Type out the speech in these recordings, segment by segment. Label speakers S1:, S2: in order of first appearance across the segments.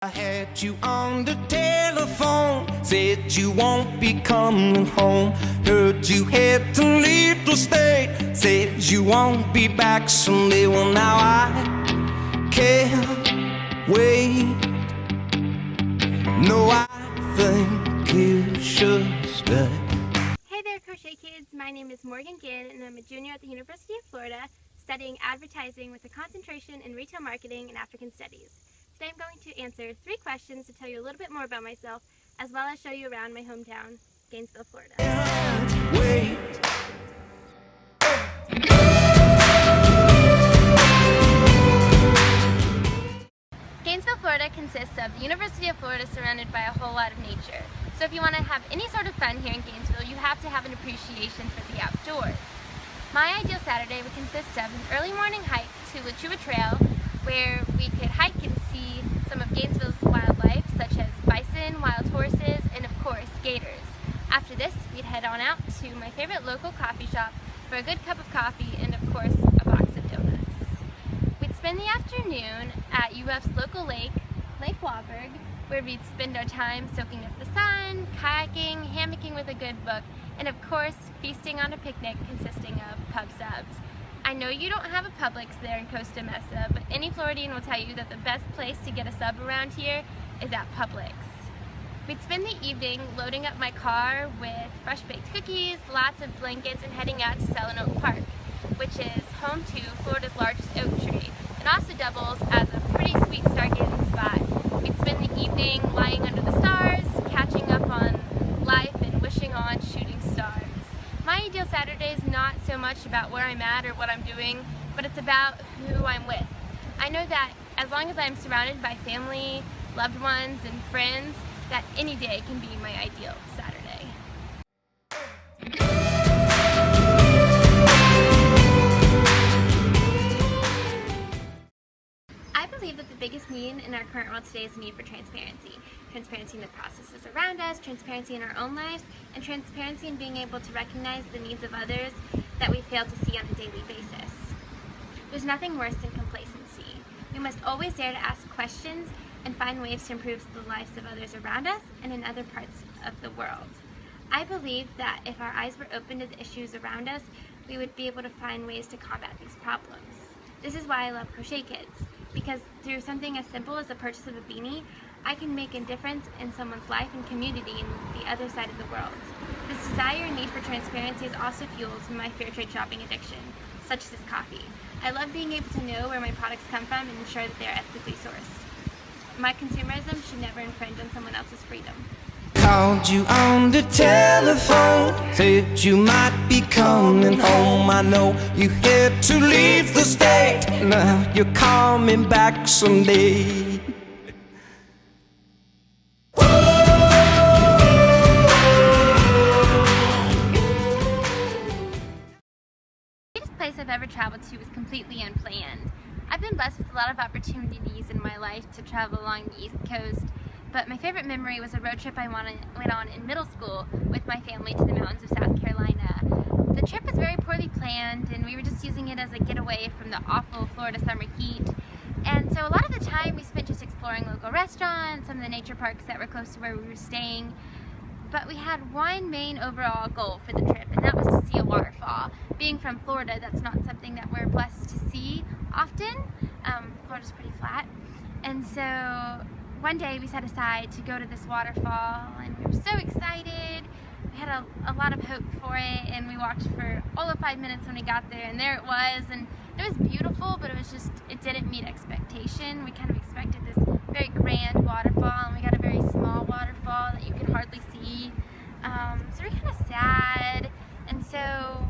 S1: I had you on the telephone, said you won't be coming home. Heard you had to leave the state, said you won't be back someday. Well, now I can't wait. No, I think you should stay.
S2: Hey there, Crochet Kids. My name is Ginn, and I'm a junior at the University of Florida, studying advertising with a concentration in retail marketing and African studies. Today I'm going to answer 3 questions to tell you a little bit more about myself, as well as show you around my hometown, Gainesville, Florida. Gainesville, Florida consists of the University of Florida surrounded by a whole lot of nature. So if you want to have any sort of fun here in Gainesville, you have to have an appreciation for the outdoors. My ideal Saturday would consist of an early morning hike to Lachuba Trail, where we could hike and see some of Gainesville's wildlife, such as bison, wild horses, and of course, gators. After this, we'd head on out to my favorite local coffee shop for a good cup of coffee and of course, a box of donuts. We'd spend the afternoon at UF's local lake, Lake Wahlberg, where we'd spend our time soaking up the sun, kayaking, hammocking with a good book, and of course, feasting on a picnic consisting of pub subs. I know you don't have a Publix there in Costa Mesa, but any Floridian will tell you that the best place to get a sub around here is at Publix. We'd spend the evening loading up my car with fresh baked cookies, lots of blankets, and heading out to Selenoak Park, which is home to Florida's largest oak tree. It also doubles as a pretty sweet stargazing spot. We'd spend the evening lying under the stars, catching up on life and wishing on shooting stars. My ideal Saturday is not so much about where I'm at or what I'm doing, but it's about who I'm with. I know that as long as I'm surrounded by family, loved ones, and friends, that any day can be my ideal Saturday. I believe that the biggest need in our current world today is the need for transparency. Transparency in the processes around us, transparency in our own lives, and transparency in being able to recognize the needs of others that we fail to see on a daily basis. There's nothing worse than complacency. We must always dare to ask questions and find ways to improve the lives of others around us and in other parts of the world. I believe that if our eyes were open to the issues around us, we would be able to find ways to combat these problems. This is why I love Crochet Kids, because through something as simple as the purchase of a beanie, I can make a difference in someone's life and community in the other side of the world. This desire and need for transparency is also fueled by my fair trade shopping addiction, such as this coffee. I love being able to know where my products come from and ensure that they're ethically sourced. My consumerism should never infringe on someone else's freedom.
S1: Called you on the telephone, said you might be coming home. I know you had to leave the state, now you're coming back someday.
S2: The biggest place I've ever traveled to was completely unplanned. I've been blessed with a lot of opportunities in my life to travel along the East Coast, but my favorite memory was a road trip I went on in middle school with my family to the mountains of South Carolina. The trip was very poorly planned, and we were just using it as a getaway from the awful Florida summer heat. And so a lot of the time we spent just exploring local restaurants, some of the nature parks that were close to where we were staying. But we had one main overall goal for the trip, and that was to see a waterfall. Being from Florida, that's not something that we're blessed to see often. Florida's pretty flat. And so one day we set aside to go to this waterfall, and we were so excited. We had a lot of hope for it, and we walked for all of 5 minutes when we got there, and there it was. And it was beautiful, but it didn't meet expectation. We kind of expected this very grand waterfall, and we got a very small waterfall that you could hardly see. So we're kind of sad, and so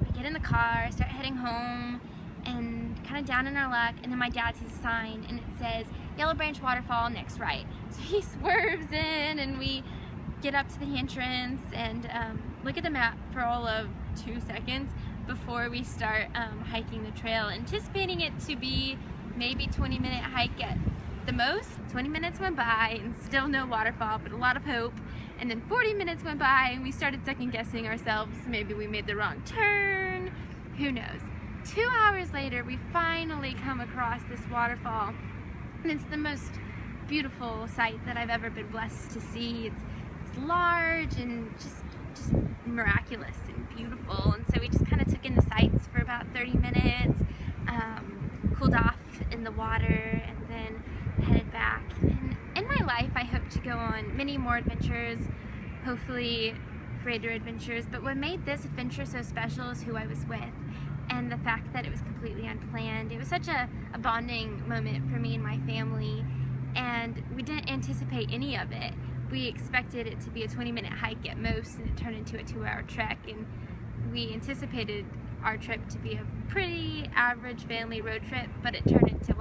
S2: we get in the car, start heading home, and kind of down in our luck, and then my dad sees a sign, and it says, Yellow Branch Waterfall, next right. So he swerves in, and we get up to the entrance, and look at the map for all of 2 seconds before we start hiking the trail, anticipating it to be maybe 20-minute hike at the most. 20 minutes went by, and still no waterfall, but a lot of hope. And then 40 minutes went by, and we started second-guessing ourselves. Maybe we made the wrong turn. Who knows? 2 hours later, we finally come across this waterfall, and it's the most beautiful sight that I've ever been blessed to see. It's large and just miraculous and beautiful, and so we just kind of took in the sights for about 30 minutes, cooled off in the water, and then headed back. And in my life I hope to go on many more adventures, hopefully greater adventures, but what made this adventure so special is who I was with, and the fact that it was completely unplanned. It was such a bonding moment for me and my family, and we didn't anticipate any of it. We expected it to be a 20-minute hike at most, and it turned into a 2-hour trek, and we anticipated our trip to be a pretty average family road trip, but it turned into